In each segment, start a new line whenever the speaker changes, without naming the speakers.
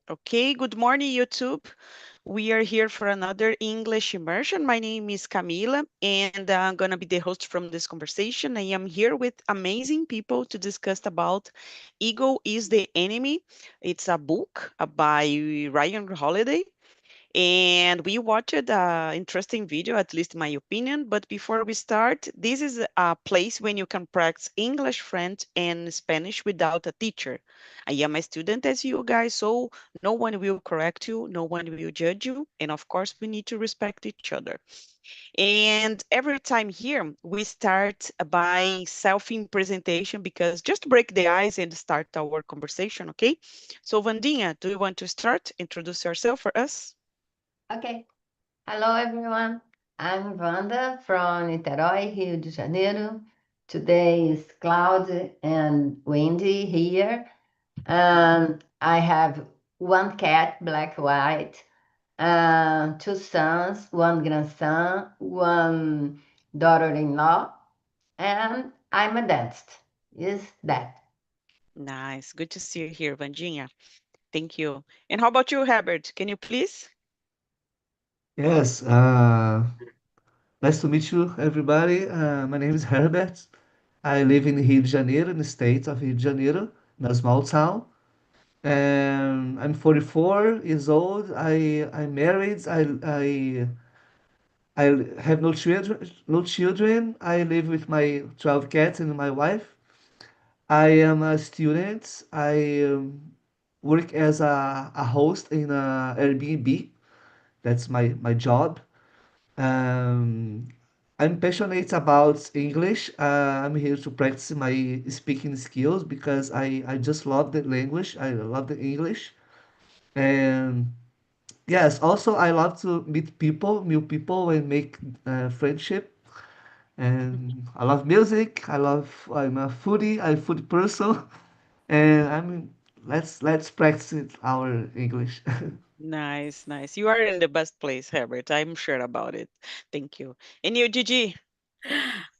Okay, good morning, YouTube. We are here for another English immersion. My name is Camila, and I'm gonna be the host from this conversation. I am here with amazing people to discuss about Ego is the Enemy. It's a book by Ryan Holiday. And we watched an interesting video, at least in my opinion. But before we start, this is a place when you can practice English, French, and Spanish without a teacher. I am a student as you guys, so no one will correct you, no one will judge you. And of course, we need to respect each other. And every time here, we start by self-presentation because just to break the ice and start our conversation, okay? So, Vandinha, do you want to start? Introduce yourself for us?
Okay. Hello, everyone. I'm Wanda from Niterói, Rio de Janeiro. Today is cloudy and windy here. I have one cat, black white, two sons, one grandson, one daughter-in-law, and I'm a dentist. Is that?
Nice. Good to see you here, Vandinha. Thank you. And how about you, Herbert? Can you please?
Yes, nice to meet you, everybody. My name is Herbert. I live in Rio de Janeiro, in the state of Rio de Janeiro, in a small town. And I'm 44 years old. I'm married. I have no children. No children. I live with my 12 cats and my wife. I am a student. I work as a host in a Airbnb. That's my job. Um, I'm passionate about English. I'm here to practice my speaking skills because I just love the language. I love the English. And yes, also I love to meet people, new people, and make friendship. And I love music. I'm a foodie. I'm a food person. And let's practice it, our English.
Nice, nice. You are in the best place, Herbert. I'm sure about it. Thank you. And you, Gigi?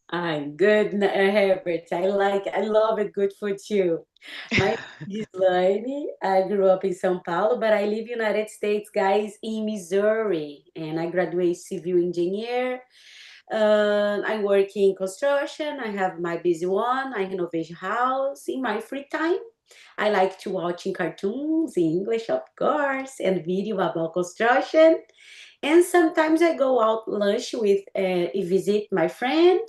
I'm good, Herbert. I love it. Good food too. My name is Laine. I grew up in São Paulo, but I live in United States, guys, in Missouri. And I graduated civil engineer. I work in construction. I have my busy one. I renovate house. In my free time, I like to watching cartoons in English, of course, and video about construction. And sometimes I go out lunch with visit my friend,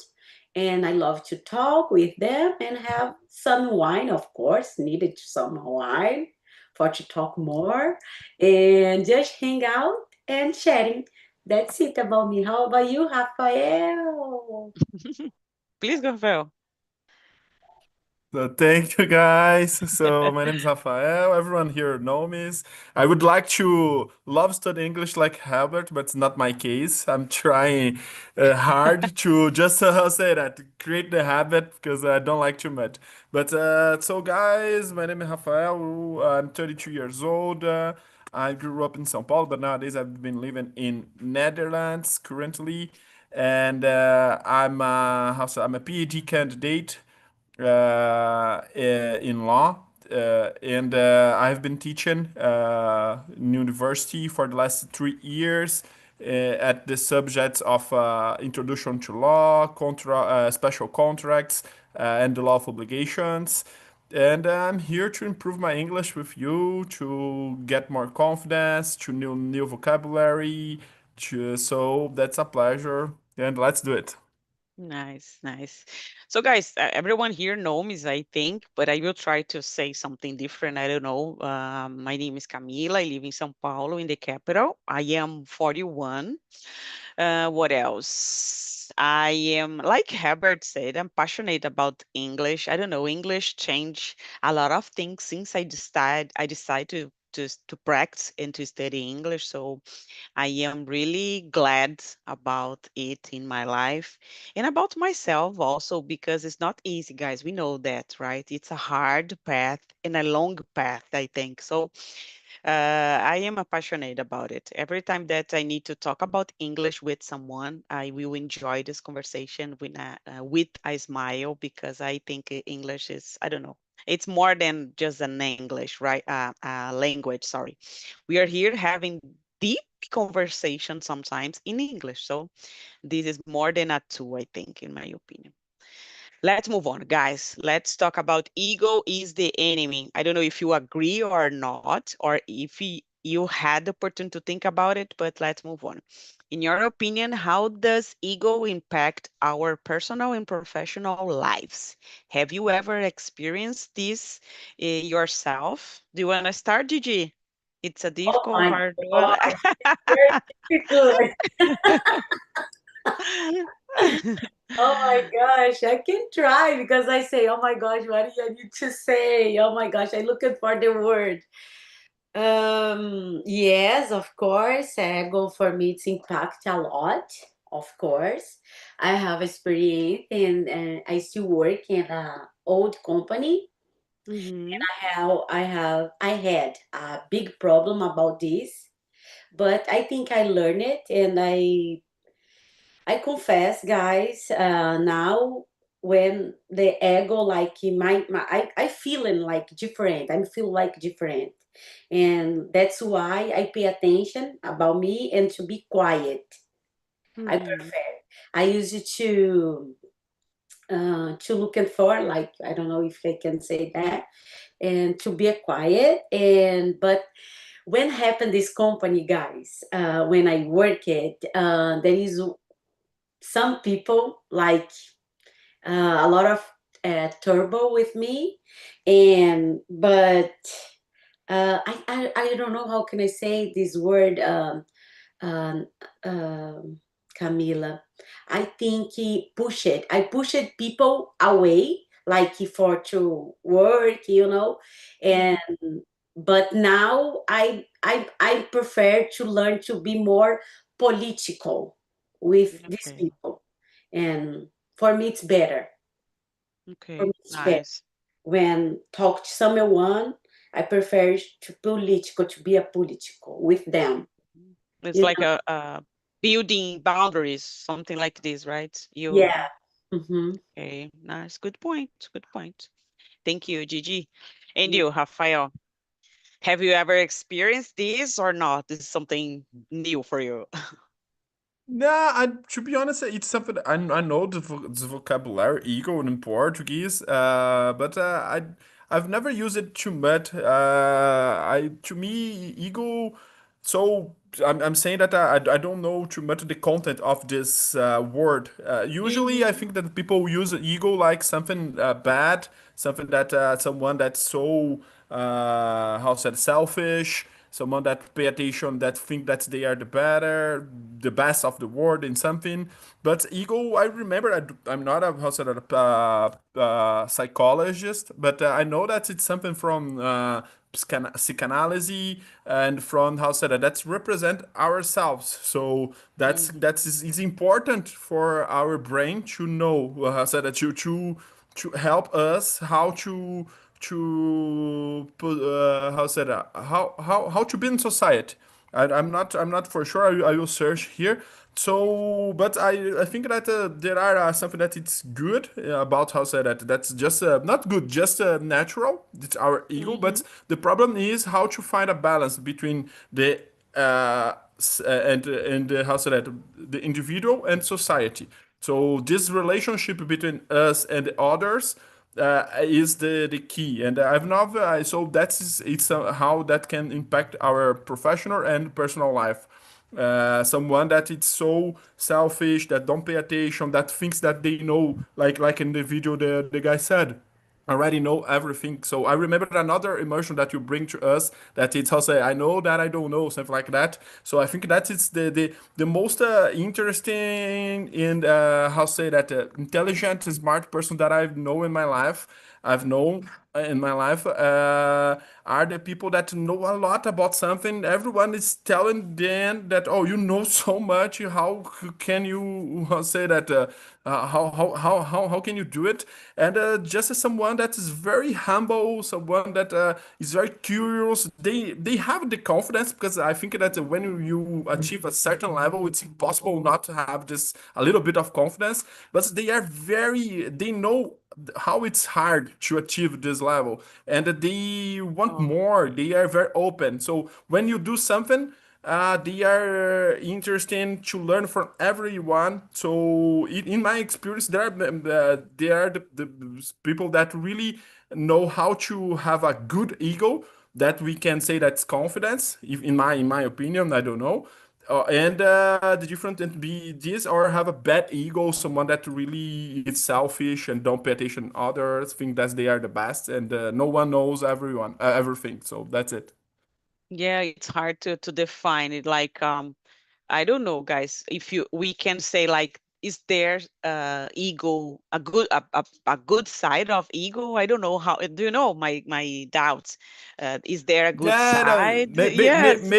and I love to talk with them and have some wine, of course, needed some wine for to talk more and just hang out and chatting. That's it about me. How about you, Rafael?
Please go, Vel.
So thank you guys. So my name is Rafael. Everyone here know me. I would like to love study English like Herbert, but it's not my case. I'm trying hard to just say that create the habit because I don't like too much. But so guys, my name is Rafael. I'm 32 years old. I grew up in São Paulo, but nowadays I've been living in Netherlands currently, and I'm a PhD candidate in law. And I've been teaching in university for the last 3 years at the subjects of introduction to law, special contracts, and the law of obligations. And I'm here to improve my English with you, to get more confidence, to new vocabulary. So that's a pleasure, and let's do it.
Nice, nice. So, guys, everyone here knows, I think, but I will try to say something different. I don't know. My name is Camila. I live in São Paulo, in the capital. I am 41. What else? I am, like Herbert said, I'm passionate about English. I don't know, English changed a lot of things since I decided to practice and to study English. So I am really glad about it in my life and about myself also because it's not easy, guys. We know that, right? It's a hard path and a long path, I think. So I am passionate about it. Every time that I need to talk about English with someone, I will enjoy this conversation with a smile because I think English is, I don't know, It's more than just an English, right? Language, sorry. We are here having deep conversation sometimes in English. So this is more than a tool, I think, in my opinion. Let's move on, guys. Let's talk about ego is the enemy. I don't know if you agree or not, or if you had the opportunity to think about it, but let's move on. In your opinion, how does ego impact our personal and professional lives? Have you ever experienced this yourself? Do you want to start, Gigi? It's a
Oh
difficult,
my
hard one.
God, very difficult. Oh my gosh, I can try because I say, oh my gosh, what do I need to say? Oh my gosh, I'm looking for the word. Yes, of course. Ego for me it's impact a lot. Of course, I have experience and I still work in a old company.
Mm-hmm.
I had a big problem about this, but I think I learned it and I confess, guys, now when the ego like in I feeling like different. I feel like different. And that's why I pay attention about me and to be quiet. I
Mm-hmm.
prefer. I use it to looking for like I don't know if I can say that and to be quiet and but when happened this company guys when I work it there is some people like a lot of turbo with me and but I don't know how can I say this word um, um, Camila. I think he push it. I pushed people away, like for to work, and but now I prefer to learn to be more political with these
Okay.
people, and for me it's better. For
Okay.
me it's better
Nice.
when talk to someone. I prefer to be a political with them.
It's
You
like
know?
a building boundaries, something like this, right? You
Yeah. Hmm.
okay? Nice. Good point. Good point. Thank you, Gigi. And you, Rafael, have you ever experienced this or not? This is something new for you.
Nah, to be honest, it's something I know the vocabulary ego in Portuguese, but I've never used it too much. I to me ego, so I'm saying that I don't know too much the content of this word. Usually, I
Mm-hmm.
think that people use ego like something bad, something that someone that's so how said selfish, someone that pay attention, that think that they are the best of the world in something. But ego, I remember I'm not a how said it, psychologist, but I know that it's something from psychanalysis and from how said it, that's represent ourselves. So it's important for our brain to know how said that to help us how to put how said how to be in society. I'm not for sure. I will search here. So, but I think that there are something that it's good about how said that that's just not good, just natural. It's our ego,
Mm-hmm.
but the problem is how to find a balance between the and how say that the individual and society. So this relationship between us and the others is the key, and I've not so that's it's how that can impact our professional and personal life. Someone that it's so selfish that don't pay attention, that thinks that they know, like in the video the guy said already know everything. So I remember another emotion that you bring to us that it's how say I know that I don't know something like that. So I think that is the most interesting and how say that intelligent, smart person that I know in my life. I've known in my life are the people that know a lot about something. Everyone is telling them that, oh, you know so much. How can you say that? How can you do it? And just as someone that is very humble, someone that is very curious, they have the confidence, because I think that when you achieve a certain level, it's impossible not to have just a little bit of confidence. But they are very, they know how it's hard to achieve this level, and they want more. They are very open. So when you do something, they are interested to learn from everyone. So in my experience, the people that really know how to have a good ego, that we can say that's confidence, in my opinion. I don't know. And the difference can be this, or have a bad ego, someone that really is selfish and don't pay attention to others, think that they are the best, and no one knows everything. So that's it.
Yeah, it's hard to define it. Like, I don't know, guys, if you we can say like, is there ego a good side of ego? I don't know how. Do you know my doubts? Is there a good
Yeah, no,
side? Yes.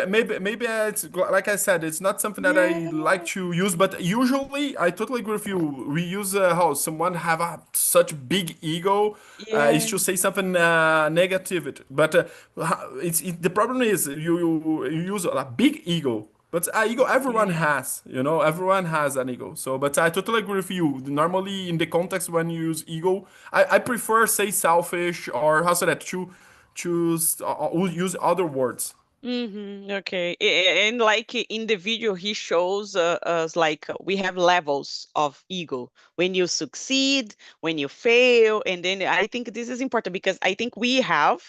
maybe it's like I said, it's not something that I
Yeah.
like to use, but usually I totally agree with you. We use how someone have a such big ego is
Yeah.
to say something negative, but the problem is you use a big ego. But ego everyone
Yeah.
has, everyone has an ego. So, but I totally agree with you. Normally, in the context when you use ego, I prefer say selfish, or how say that, choose use other words.
Okay. And like in the video, he shows us like we have levels of ego. When you succeed, when you fail, and then I think this is important because I think we have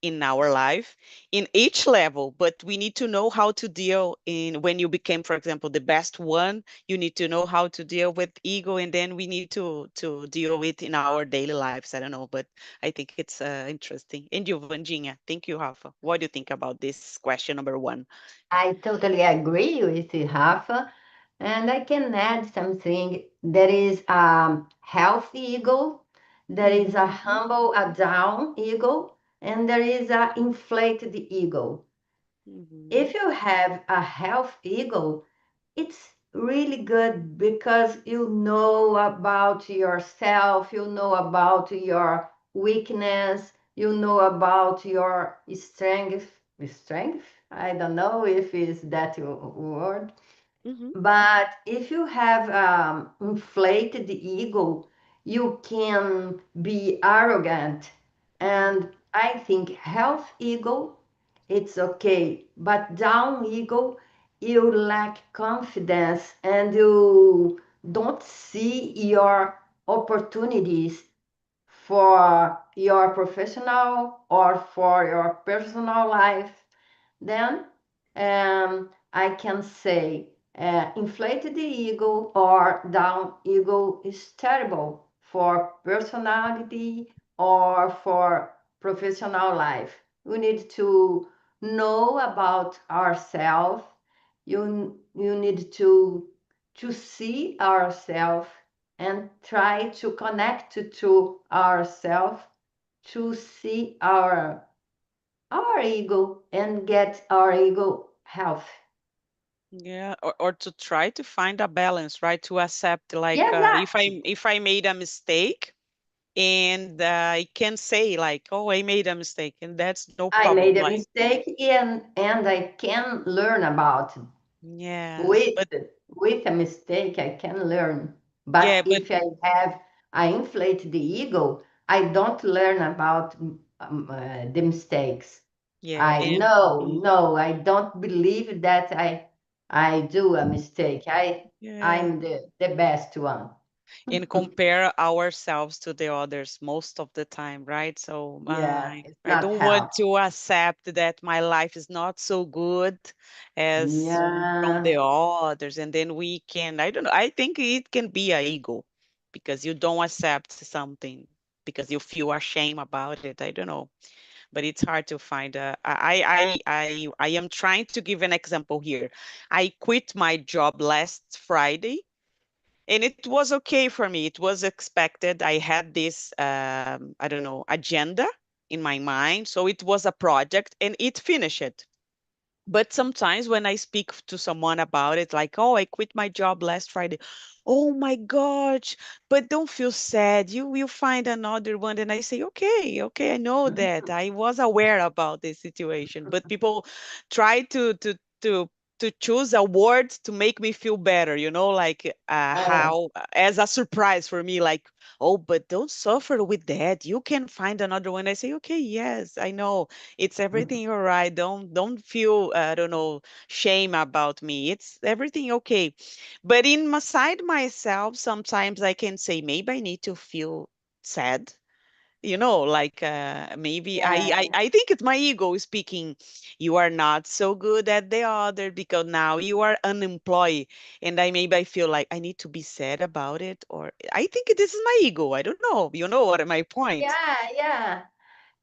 in our life in each level, but we need to know how to deal in when you became, for example, the best one. You need to know how to deal with ego, and then we need to deal with in our daily lives. I don't know, but I think it's interesting. And you, Vandinha, thank you, Rafa. What do you think about this question number one?
I totally agree with you, Rafa. And I can add something. There is a healthy ego, there is a
Mm-hmm.
humble, a down ego, and there is a inflated ego.
Mm-hmm.
If you have a healthy ego, it's really good because you know about yourself, you know about your weakness, you know about your strength. Strength? I don't know if it's that word.
Mm-hmm.
But if you have inflated ego, you can be arrogant.
Mm-hmm.
And I think health ego, it's okay. But down ego, you lack confidence and you don't see your opportunities for your professional or for your personal life. Then I can say inflated ego or down ego is terrible for personality or for professional life. We need to know about ourselves. You need to see ourselves and try to connect to ourselves to see our ego and get our ego health.
Yeah, or to try to find a balance, right? To accept like
Exactly.
if I made a mistake, and I can say like, oh, I made a mistake, and that's no
I
problem.
made a
Like,
mistake and I can learn about
yes,
with
but
with a mistake I can learn. But
yeah, but
if I inflate the ego, I don't learn about the mistakes.
yeah,
I
and
no,
mhm,
no, I don't believe that I do a mistake.
yeah,
I'm the best one.
and compare ourselves to the others most of the time, right? So
Yeah, it's
I
not
don't want
help.
to accept that my life is not so good as from
Yeah.
the others, and then we can, I don't know, I think it can be a ego because you don't accept something because you feel ashamed about it. I don't know, but it's hard to find a, I am trying to give an example here. I quit my job last Friday, and it was okay for me. It was expected. I had this I don't know, agenda in my mind, so it was a project and it finished. But sometimes when I speak to someone about it, like, oh, I quit my job last Friday. Oh my gosh, but don't feel sad. You will find another one. And I say, okay, okay, I know that. I was aware about this situation. But people try to to choose a word to make me feel better, like
Oh,
how as a surprise for me, like, oh, but don't suffer with that. You can find another one. I say, okay, yes, I know. It's everything all right. Don't feel I don't know, shame about me. It's everything okay. But inside myself, sometimes I can say maybe I need to feel sad, like maybe
yeah,
I think it's my ego speaking. You are not so good at the other because now you are unemployed, and I feel like I need to be sad about it, or I think this is my ego. I don't know. You know what my point?
yeah.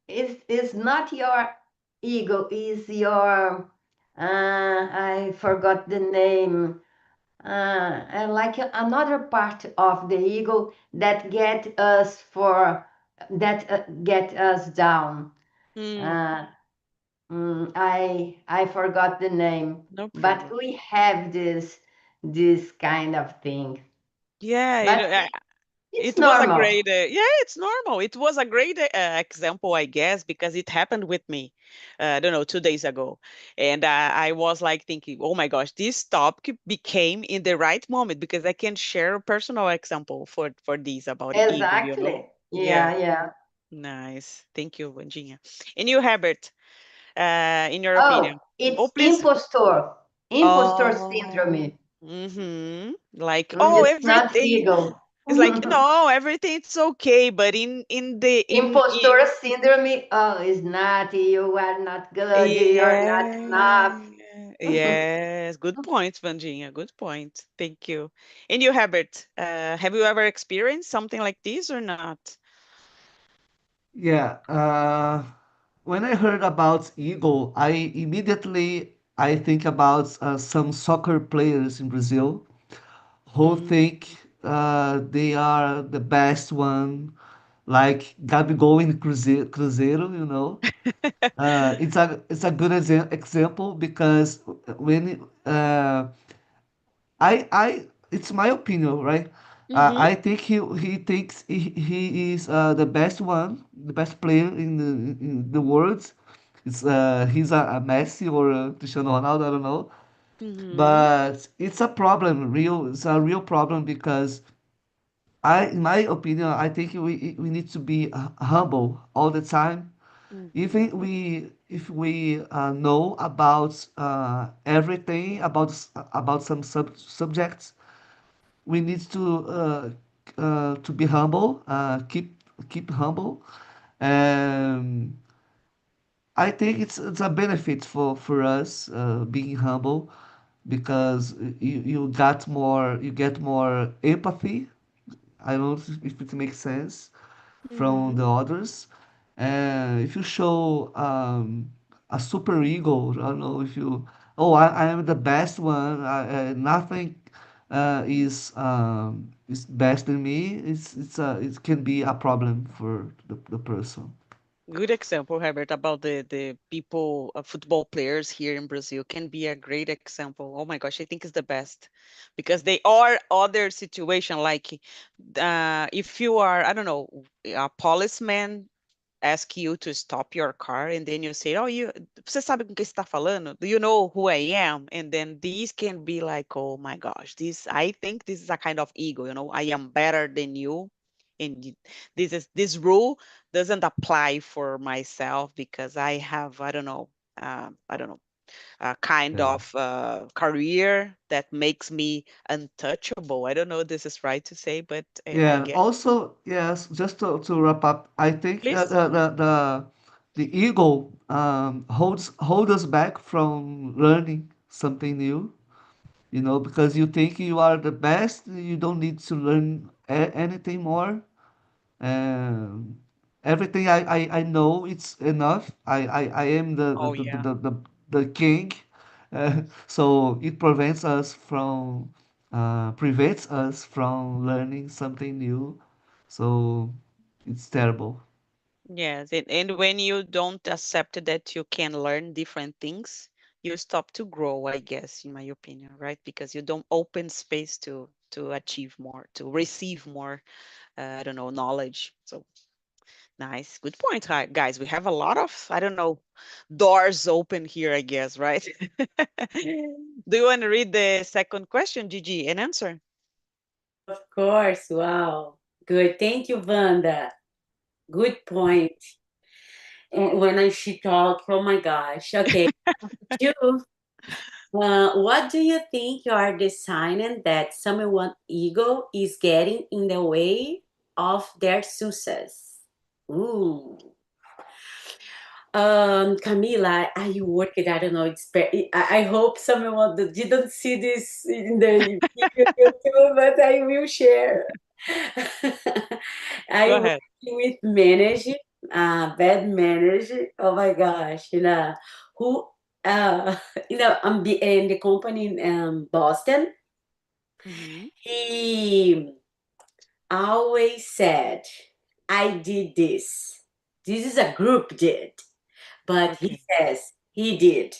It's not your ego, is your, I forgot the name. And like another part of the ego that get us down.
Mm,
Uh, I forgot the name,
no
but
problem.
we have this kind of thing.
Yeah,
But it's
it was a
normal.
great, yeah, it's normal. It was a great example, I guess, because it happened with me, I don't know, 2 days ago. And I was like thinking, oh my gosh, this topic became in the right moment because I can share a personal example for this about ego.
Exactly.
Yeah,
Yeah.
nice. Thank you, Vanjinha. And you, Herbert, in your
Oh,
opinion? Oh,
it's
please.
impostor
Oh,
syndrome.
like, oh,
It's not
everything.
ego.
It's like, no, everything's okay, but in the
Impostor syndrome. Oh, is not. You are not good. You're not
yeah,
enough.
yes, good point, Vanjinha. Good point. Thank you. And you, Herbert, have you ever experienced something like this or not?
Yeah. When I heard about ego, I think about some soccer players in Brazil who
Mm.
think they are the best one, like Gabigol in Cruzeiro, you know. It's a good example because when it's my opinion, right?
Mm-hmm.
I think he thinks he is the best one, the best player in the world. He's a Messi or a Cristiano Ronaldo, I don't know.
Mm-hmm.
But it's a real problem because in my opinion, I think we need to be humble all the time. Even
Mm-hmm.
if we know about everything about some subjects, we need to be humble, keep humble. Um, I think it's a benefit for us being humble because you get more empathy. I don't know if it makes sense from
Mm-hmm.
the others. And if you show a super ego, I don't know if you, oh, I am the best one. Nothing is best than me. It can be a problem for the person.
Good example, Herbert, about the people, football players here in Brazil can be a great example. Oh my gosh, I think it's the best because they are other situation like if you are, I don't know, a policeman ask you to stop your car and then you say, oh, você sabe com quem você está falando? Do you know who I am? And then these can be like, oh my gosh, I think this is a kind of ego, I am better than you. And this rule doesn't apply for myself because I have, I don't know, a kind
Yeah.
of career that makes me untouchable. I don't know if this is right to say, but I
Yeah.
guess.
Also, yes. Just to wrap up, I think
Please.
the ego hold us back from learning something new. You know, because you think you are the best, you don't need to learn anything more. Um, Everything I know it's enough. I am
Oh yeah.
the king. So it prevents us from learning something new. So it's terrible.
Yes, and when you don't accept that you can learn different things, you stop to grow, I guess, in my opinion, right? Because you don't open space to achieve more, to receive more, I don't know, knowledge. So nice, good point, hi, guys. We have a lot of, I don't know, doors open here, I guess, right? Do you want to read the second question, Gigi, and answer?
Of course. Wow. Good. Thank you, Wanda. Good point. And when she talk, oh my gosh. Okay. You, what do you think you are designing that someone's ego is getting in the way of their success? Ooh. Camila, I worked, I don't know, I hope someone that didn't see this in the YouTube, but I will share.
Go
I work
ahead.
with manager, bad manager. Oh my gosh, who, uh, I'm in the company in Boston.
Mm-hmm.
He always said, I did this. This is a group did. But he
Okay.
says he did,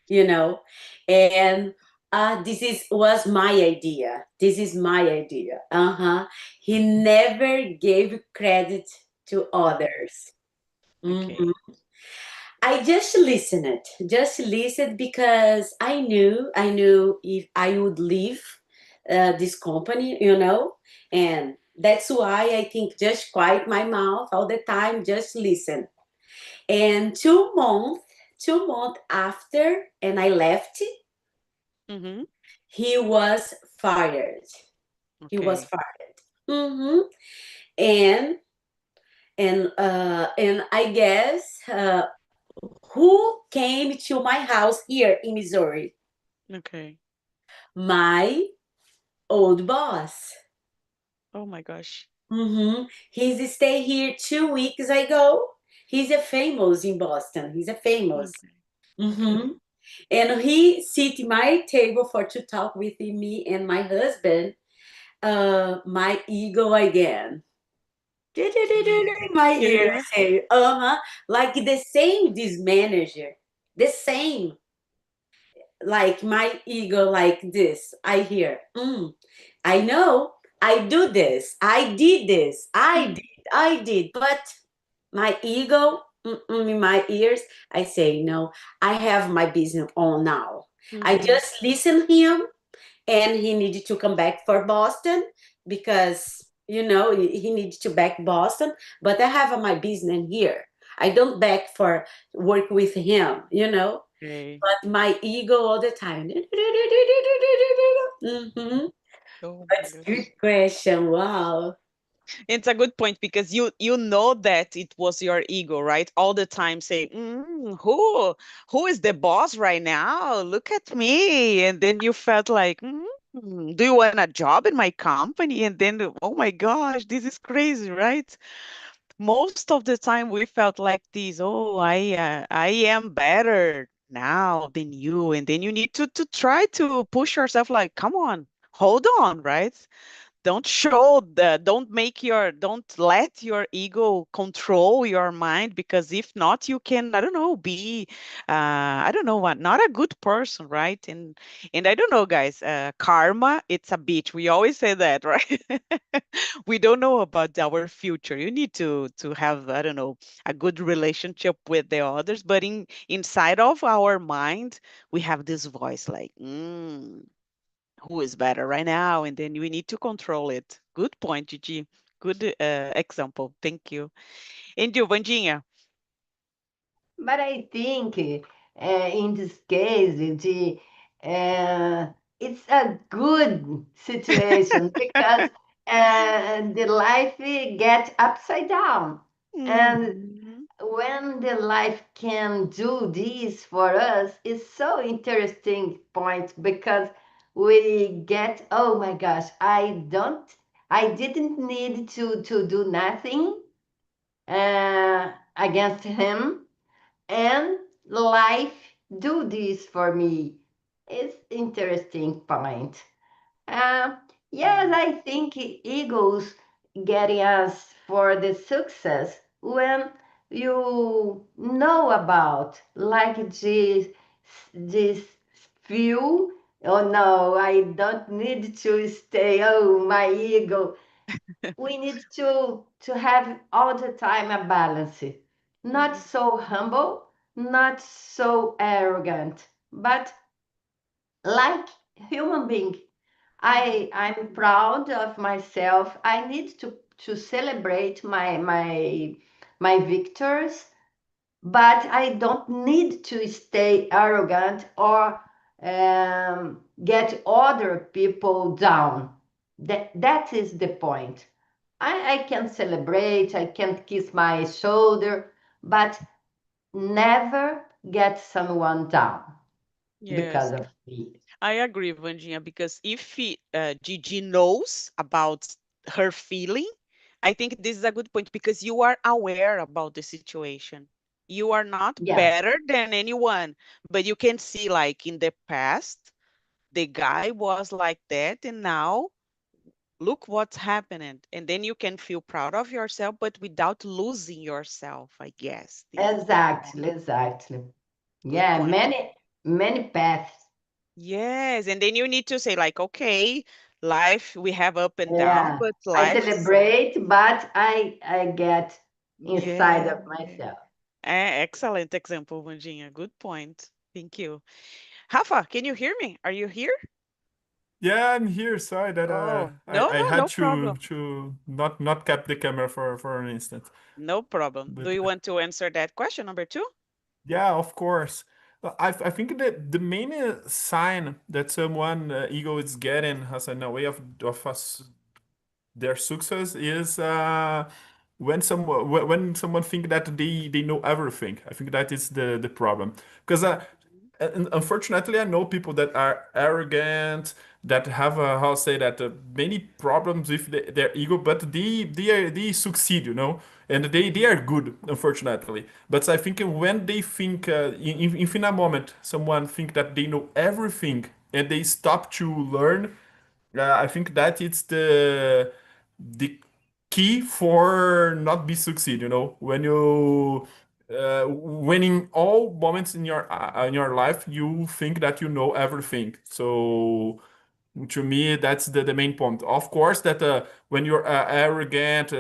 you know, and was my idea. This is my idea. He never gave credit to others.
Okay.
Mhm. I just listened because I knew if I would leave this company, and that's why I think just quiet my mouth all the time, just listen. And 2 months after, and I left,
Mm-hmm.
he was fired. He was
Okay.
fired. hmm And and I guess who came to my house here in Missouri?
Okay.
My old boss.
Oh my gosh.
He's stay here 2 weeks ago. He's a famous in Boston. He's a famous.
Okay.
hmm
Okay.
And he sit my table for to talk with me and my husband. My ego again.
Mm.
My ear
Yeah.
say, like the same this manager, the same, like my ego like this. I hear, I know, I do this, I did this, I did, but my ego in my ears, I say, no, I have my business on now. I
Mm-hmm.
just listen him, and he needed to come back for Boston because he needed to back Boston. But I have my business here. I don't back for work with him,
Okay.
but my ego all the time.
Oh my
That's good
gosh.
question. Wow.
It's a good point because you know that it was your ego, right? All the time saying, who is the boss right now? Look at me. And then you felt like, do you want a job in my company? And then, oh my gosh, this is crazy, right? Most of the time we felt like this, oh, I am better now than you. And then you need to try to push yourself like, come on, hold on, right? Don't let your ego control your mind, because if not you can, I don't know, be I don't know what, not a good person, right? And I don't know, guys, karma, it's a bitch, we always say that, right? We don't know about our future. You need to have, I don't know, a good relationship with the others, but inside of our mind we have this voice like, who is better right now, and then we need to control it. Good point, Gigi. Good example, thank you. And you, Vandinha?
But I think in this case, it's a good situation because the life gets upside down. And
Mhm.
when the life can do this for us, it's so interesting point because we get, oh my gosh, I didn't need to do nothing against him, and life do this for me. It's interesting point. Uh, yes,
Mm.
I think egos getting us for the success when you know about like this few. Oh no, I don't need to stay. Oh, my ego, we need to have all the time a balance, not
Mhm.
so humble, not so arrogant, but like human being. I'm proud of myself. I need to celebrate my victories, but I don't need to stay arrogant or get other people down. That is the point. I can celebrate, I can kiss my shoulder, but never get someone down because
Yes,
of me.
I agree, Vandinha, because if Gigi knows about her feeling, I think this is a good point because you are aware about the situation. You are not
Yes,
better than anyone, but you can see, like in the past, the guy was like that, and now look what's happening. And then you can feel proud of yourself, but without losing yourself, I guess. This is the point.
exactly, exactly.
Good
Yeah,
point.
many paths.
Yes, and then you need to say like, okay, life, we have up and down,
Yeah,
but
I
life is,
celebrate, but I get inside
yeah.
of myself.
Excellent example, Vandinha. Good point. Thank you. Rafa, can you hear me? Are you here?
Yeah, I'm here. Sorry that
Oh,
I
no,
had
no problem.
to not cap the camera for an instant.
No problem. Do
But
you want to answer that question number two?
yeah, of course. I think that the main sign that someone ego is getting as a way of us their success is when someone think that they know everything. I think that is the problem because and unfortunately I know people that are arrogant, that have how say that many problems with their ego, but they succeed, and they are good, unfortunately. But I think when they think if in a moment someone think that they know everything and they stop to learn, I think that it's the key for not be succeed. When when in all moments in your life you think that you know everything. So to me, that's the main point. Of course, that when you're arrogant,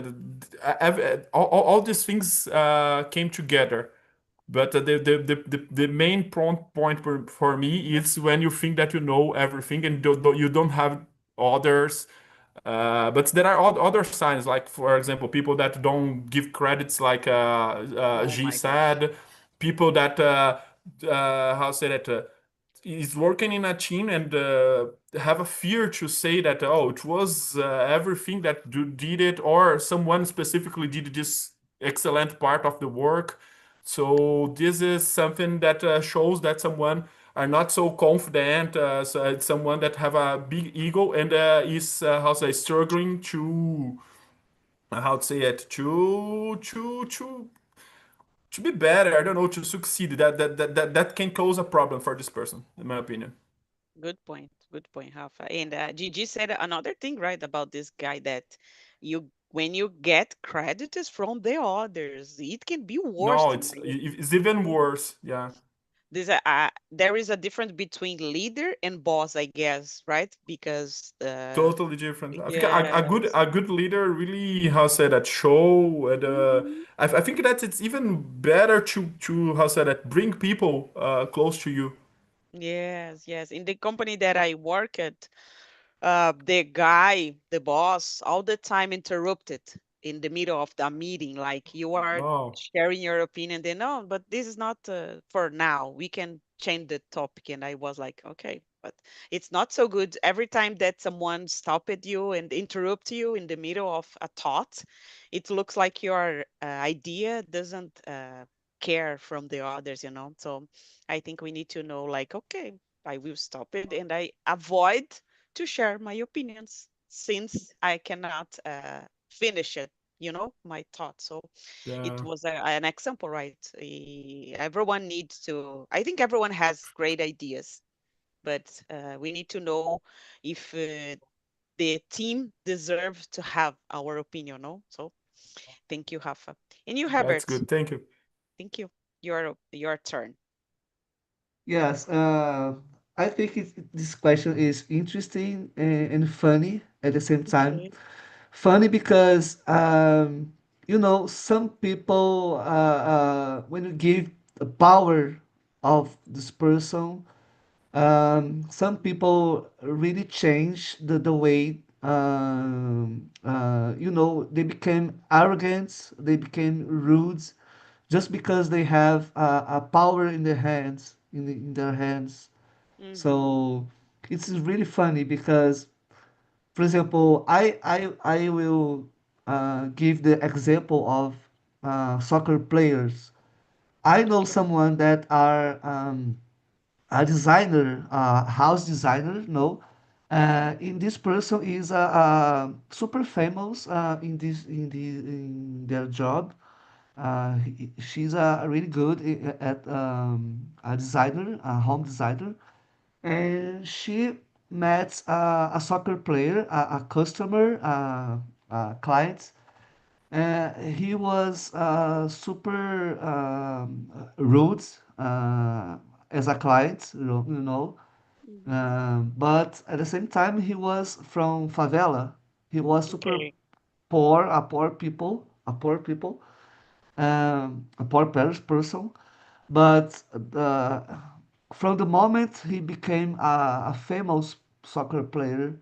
all these things came together. But the main point for me is when you think that you know everything and you don't have others. But there are other signs, like for example, people that don't give credits, like
Oh
G
my gosh.
said, people that how say that is working in a team and have a fear to say that, oh, it was everything that did it, or someone specifically did this excellent part of the work. So this is something that shows that someone are not so confident. So it's someone that have a big ego and is how say struggling to how to say it to be better. I don't know, to succeed. That can cause a problem for this person, in my opinion.
Good point. Good point, Rafa. And Gigi said another thing, right, about this guy that when you get credit is from the others, it can be worse
No,
in my
it's even worse. Yeah,
there is a difference between leader and boss, I guess, right? Because
totally different. I think
yes.
a good leader really how say that show and
Mhm.
I think that it's even better to how say that bring people close to you.
Yes, yes. In the company that I work at, the guy, the boss, all the time interrupted in the middle of the meeting. Like you are
Oh,
sharing your opinion, then no, but this is not for now. We can change the topic. And I was like, okay, but it's not so good. Every time that someone stopped you and interrupt you in the middle of a thought, it looks like your idea doesn't care from the others. So I think we need to know, like, okay, I will stop it and I avoid to share my opinions since I cannot finish it, my thoughts. So it
yeah,
was an example, right? Everyone needs to, I think everyone has great ideas, but we need to know if the team deserves to have our opinion, no? So thank you, Rafa. And you,
that's
Herbert,
good. Thank you.
thank you. Your turn.
Yes, I think this question is interesting and funny at the same time.
Okay.
Funny because some people when you give the power of this person, Some people really change the way, they became arrogant, they became rude, just because they have a power in their hands, in their hands.
Mm-hmm.
So it's really funny because, for example, I will give the example of soccer players. I know
Okay.
someone that are a designer, house designer. No, in this person is super famous in their job. She's really good at a designer, a home designer, and she met a soccer player, a customer, a client. He was super rude as a client,
Mm-hmm.
but at the same time, he was from favela. He was super
Okay.
poor, a poor person. But from the moment he became a famous soccer player,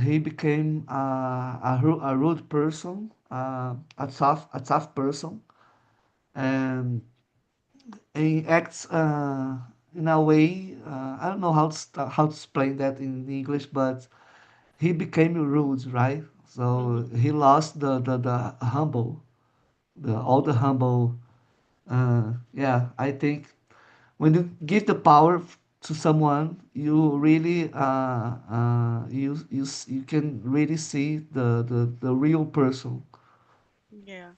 he became a rude person, a tough person, and he acts in a way. I don't know how to explain that in English, but he became rude, right? So
Mm-hmm.
he lost the humble, the all the humble. Yeah, I think when you give the power to someone, you really you can really see the real person.
Yeah.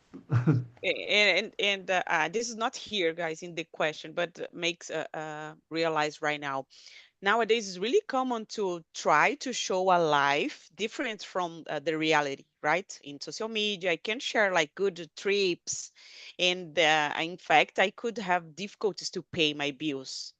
And this is not here, guys, in the question, but makes realize right now. Nowadays, it's really common to try to show a life different from the reality, right? In social media, I can share like good trips, and in fact, I could have difficulties to pay my bills.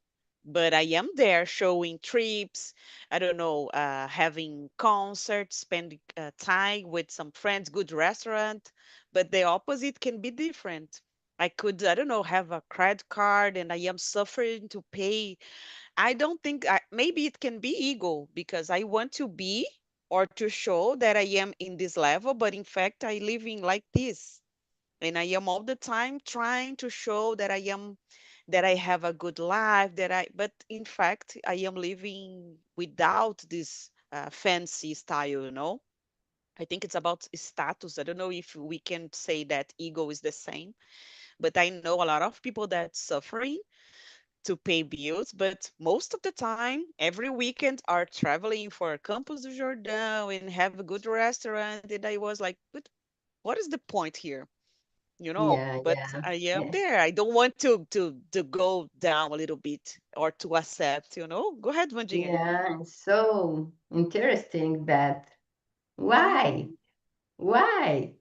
But I am there showing trips, I don't know, having concerts, spending time with some friends, good restaurant. But the opposite can be different. I could, I don't know, have a credit card and I am suffering to pay. I don't think maybe it can be ego because I want to be or to show that I am in this level, but in fact I living like this. And I am all the time trying to show that I have a good life, but in fact I am living without this fancy style. I think it's about status. I don't know if we can say that ego is the same, but I know a lot of people that suffering to pay bills, but most of the time, every weekend are traveling for Campos do Jordão and have a good restaurant. And I was like, but what is the point here?
Yeah,
But
yeah.
I am
Yeah,
there. I don't want to go down a little bit or to accept. Go ahead, Vandinha.
yeah. So interesting that. Why?
Mhm.
Why?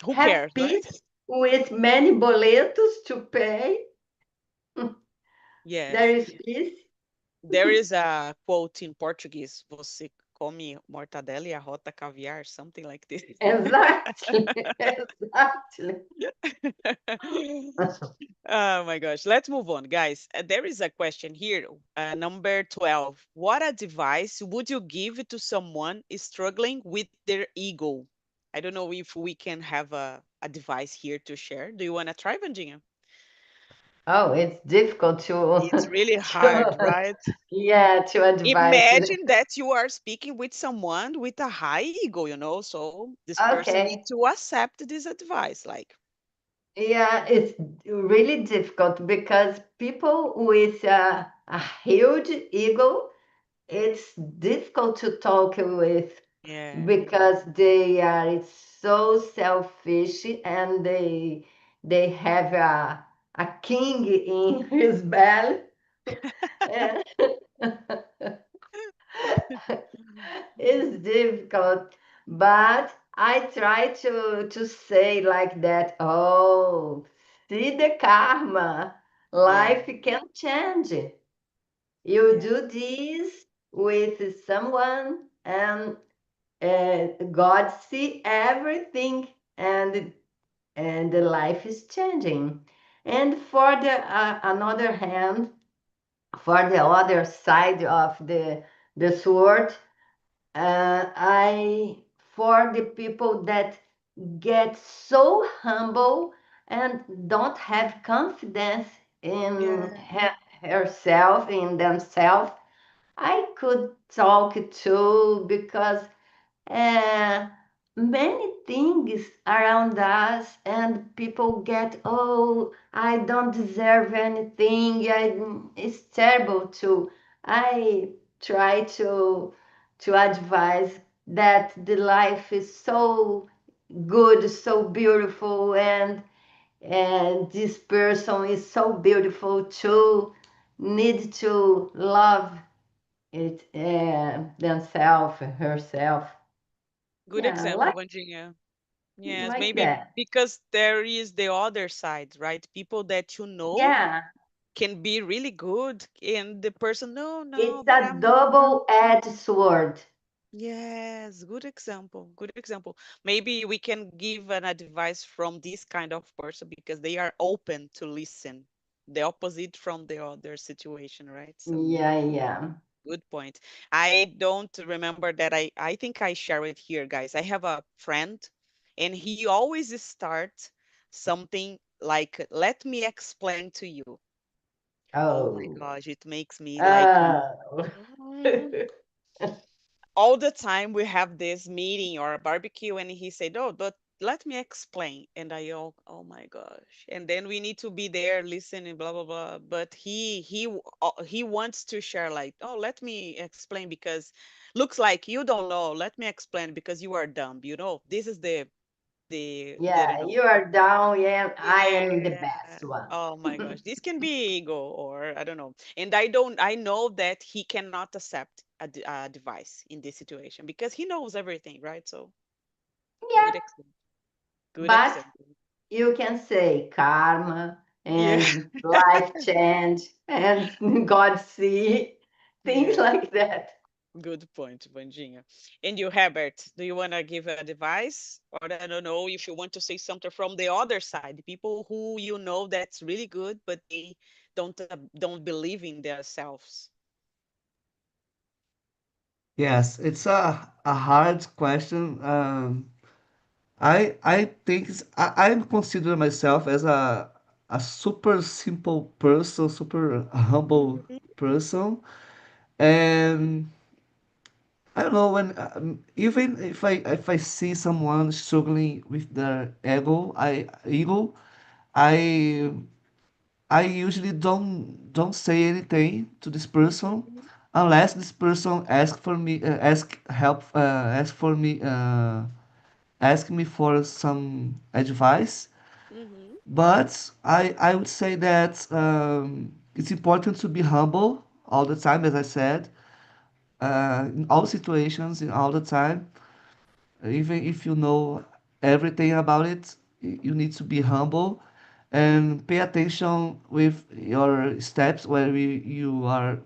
Who
Have
cares, right?
peace with many boletos to pay. There
Yes.
is peace.
There is a quote in Portuguese: Você come mortadela e arrota caviar, something like this.
Exactly. Exactly.
Oh my gosh. Let's move on, guys. There is a question here, number 12. What advice would you give to someone struggling with their ego? I don't know if we can have a device here to share. Do you want to try, Vandinha?
Oh, it's difficult
It's
to,
really hard,
to
right?
yeah, to advise.
Imagine that you are speaking with someone with a high ego. So this person needs
Okay.
to accept this advice. Like,
Yeah, it's really difficult because people with a huge ego, it's difficult to talk with
yeah.
because they are so selfish and they have a king in his belly. And it's difficult, but I try to say like that. Oh, see the karma.
Yeah.
Life can change. You
Yeah.
do this with someone, and God see everything, and the life is changing. And for the another hand, for the other side of the sword, I for the people that get so humble and don't have confidence in
Yeah.
herself, in themselves, I could talk to because uh, many things around us and people get, oh, I don't deserve anything. It's terrible too. I try to advise that the life is so good, so beautiful, and this person is so beautiful too. Need to love it themselves, herself.
Good
Yeah,
example, Vandinha. Yes,
like
maybe
that.
because there is the other side, right? People that you know
Yeah,
can be really good, and the person, no,
it's
no, but
a
I'm.
double-edged sword.
Yes, good example. Good example. Maybe we can give an advice from this kind of person because they are open to listen. The opposite from the other situation, right? So
Yeah, yeah.
good point. I don't remember that I think I share it here, guys. I have a friend and he always starts something like, let me explain to you. Oh my
Oh.
gosh, it makes me like
Oh.
all the time we have this meeting or a barbecue and he said, oh, but let me explain. And I, oh my gosh. And then we need to be there listening, blah blah blah. But he wants to share like, oh, let me explain because looks like you don't know. Let me explain because you are dumb. This is the
Yeah, you are down. Yeah, I am the
yeah.
best one.
Oh my gosh, this can be ego or I don't know. And I know that he cannot accept a device in this situation because he knows everything, right? So
Yeah,
good example. Good
but
example.
you can say karma
Yeah.
and life change and God see things
Yeah.
like that.
Good point, Vandinha. And you, Herbert, do you want to give a advice? Or I don't know if you want to say something from the other side, people who you know that's really good, but they don't believe in themselves.
Yes, it's a hard question. I think I consider myself as a super simple person, super humble
Mhm.
person, and I don't know when even if I see someone struggling with their I I usually don't say anything to this person
Mhm.
unless this person ask for me ask help ask for me ask me for some advice.
Mhm.
But I would say that it's important to be humble all the time, as I said, in all situations, in all the time. Even if you know everything about it, you need to be humble and pay attention with your steps where you are,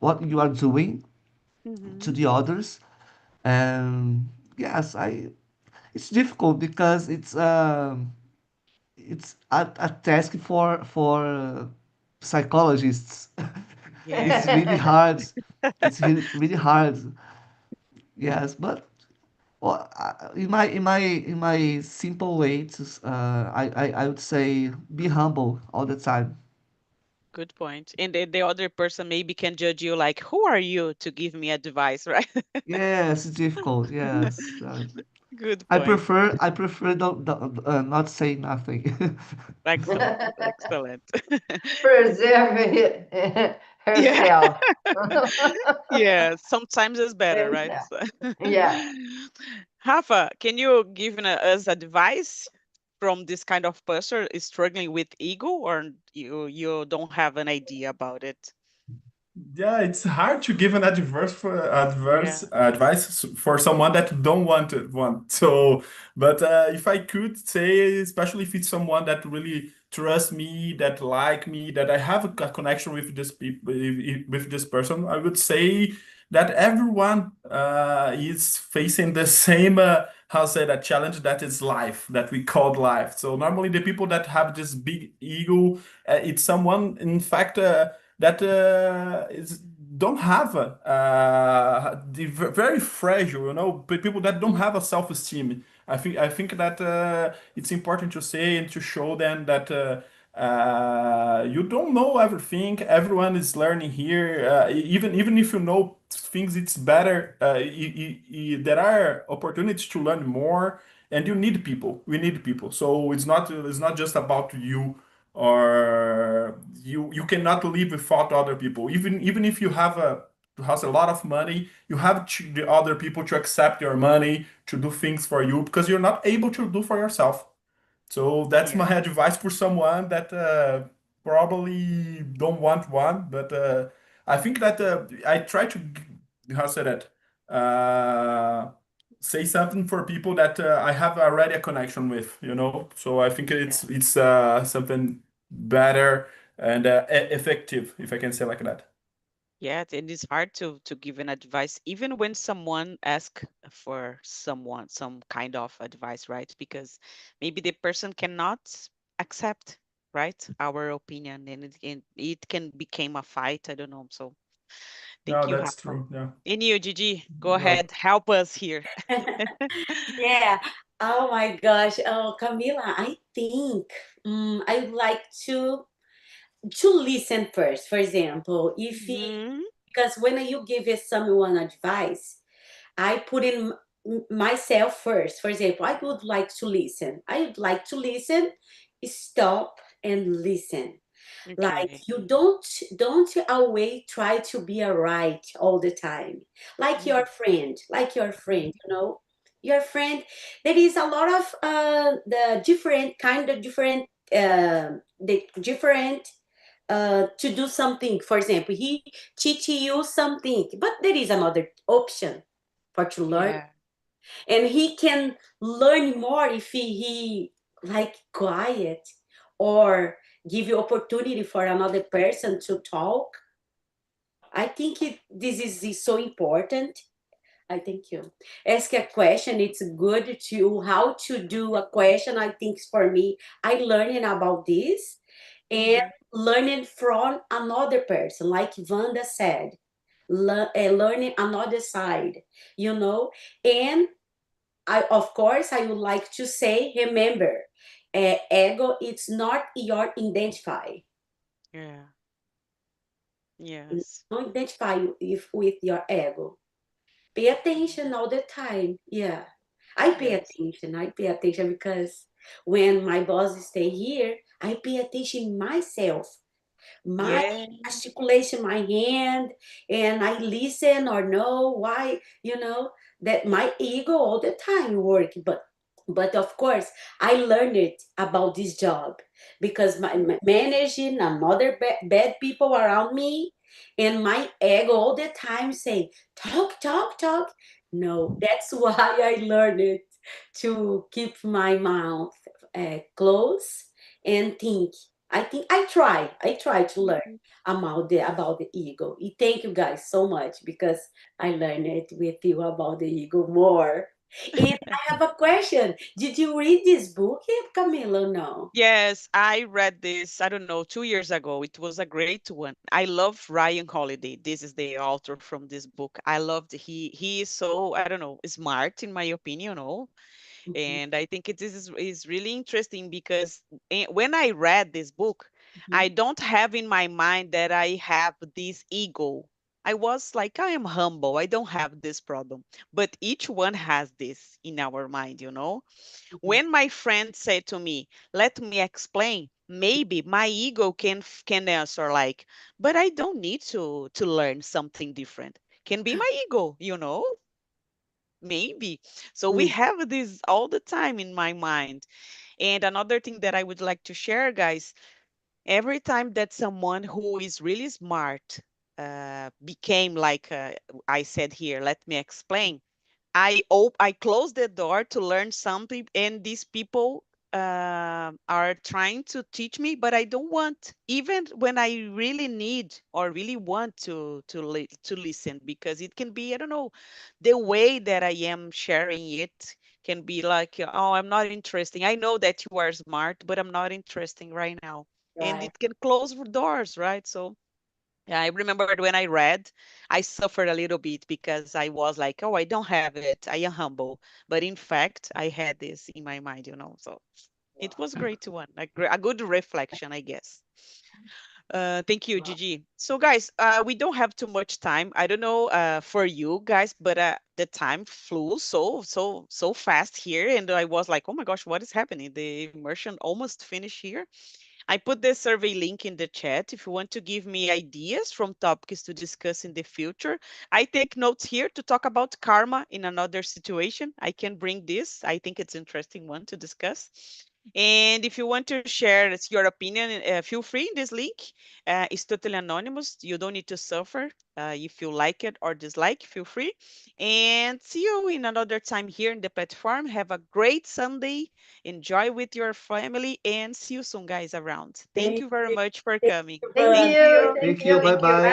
what you are doing to
Mhm.
the others. And yes, it's difficult because it's a task for psychologists. It's
Yeah.
really hard. It's really hard. Yes, but well, in my simple way to I would say be humble all the time.
Good point. And the other person maybe can judge you like, who are you to give me advice, right?
Yes, it's difficult. Yes,
Good
I
point.
prefer don't not say nothing.
Excellent. Excellent.
Preserve
Yeah.
herself.
Yeah. Sometimes it's better, right?
Himself.
So-
Yeah.
Rafa, can you give us advice from this kind of person is struggling with ego, or you don't have an idea about it?
Yeah, it's hard to give an
Yeah.
advice for someone that don't want. So, but if I could say, especially if it's someone that really trust me, that like me, that I have a connection with this people, with this person, I would say that everyone is facing the same how say that challenge that is life that we called life. So normally the people that have this big ego, it's someone in fact. that is don't have very fragile, people that don't have a self-esteem. I think that it's important to say and to show them that you don't know everything. Everyone is learning here. Even if you know things, it's better. There are opportunities to learn more, and you need people. We need people. So it's not just about you, or you cannot live without other people. Even if you has a lot of money, you have the other people to accept your money, to do things for you, because you're not able to do for yourself. So that's
Yeah.
my advice for someone that probably don't want one, but I think that I try to, how say that, uh, say something for people that I have already a connection with. So I think
Yeah.
it's something better and effective, if I can say like that.
Yeah, it is hard to give an advice, even when someone asks for some kind of advice, right? Because maybe the person cannot accept, right, our opinion, and it can become a fight. I don't know. So thank
No,
you,
that's
Rafa.
true. Yeah.
And you, Gigi, go
Well,
ahead, help us here.
Yeah. Oh my gosh. Oh, Camila, I think I would like to listen first. For example, if he,
Hmm.
because when you give someone advice, I put in myself first. For example, I would like to listen. I would like to listen, stop and listen. Like
Okay.
you don't always try to be a right all the time.
Mhm.
Like your friend, your friend. There is a lot of the different kind of different the different to do something. For example, he teach you something, but there is another option for to learn,
Yeah.
and he can learn more if he like quiet or give you opportunity for another person to talk. I think this is so important. I think you ask a question. It's good to how to do a question. I think for me, I learning about this and
Hmm.
learning from another person, like Vanda said, learning another side, you know. And I, of course, I would like to say, remember, ego, it's not your identify.
Yeah. Yes.
Don't identify with your ego. Pay attention all the time. Yeah. I pay
Yes.
attention. I pay attention because when my boss stay here, I pay attention myself. My
Yeah.
articulation, my hand, and I listen or know why, that my ego all the time work. But of course, I learned it about this job because my managing another bad people around me, and my ego all the time say, talk, talk, talk. No, that's why I learned it to keep my mouth closed and think. I try to learn
Mhm.
about the ego. Thank you guys so much because I learned it with you about the ego more. And I have a question. Did you read this book, Camilo? No.
Yes, I read this, I don't know, 2 years ago. It was a great one. I love Ryan Holiday. This is the author from this book. I loved he is so, I don't know, smart in my opinion,
Mhm,
and I think it is really interesting because when I read this book, I
mhm,
don't have in my mind that I have this ego. I was like, I am humble. I don't have this problem. But each one has this in our mind.
mhm.
When my friend said to me, let me explain, maybe my ego can answer like, but I don't need to learn something different. Can be my ego. Maybe. So we
Mm,
have this all the time in my mind. And another thing that I would like to share, guys, every time that someone who is really smart became like I said here, let me explain. I close the door to learn something, and these people are trying to teach me, but I don't want, even when I really need or really want to listen, because it can be, I don't know, the way that I am sharing it can be like, oh, I'm not interesting. I know that you are smart, but I'm not interesting right now, and
right.
it can close doors, right? So Yeah, I remembered when I read, I suffered a little bit because I was like, oh, I don't have it. I am humble. But in fact, I had this in my mind, you know. So it was a great one, a good reflection, I guess. Thank you, Gigi. So, guys, we don't have too much time. I don't know for you guys, but the time flew so fast here, and I was like, oh my gosh, what is happening? The immersion almost finished here. I put the survey link in the chat if you want to give me ideas from topics to discuss in the future. I take notes here to talk about karma in another situation. I can bring this. I think it's interesting one to discuss. And if you want to share your opinion, feel free in this link. It's totally anonymous. You don't need to suffer. If you like it or dislike, feel free. And see you in another time here in the platform. Have a great Sunday. Enjoy with your family and see you soon, guys, around. Thank
Thank
you very
you.
much for
Thank
coming.
you,
Thank
everyone.
Thank you.
you.
Thank
Thank
you.
you.
Bye
Thank you.
bye.
Bye.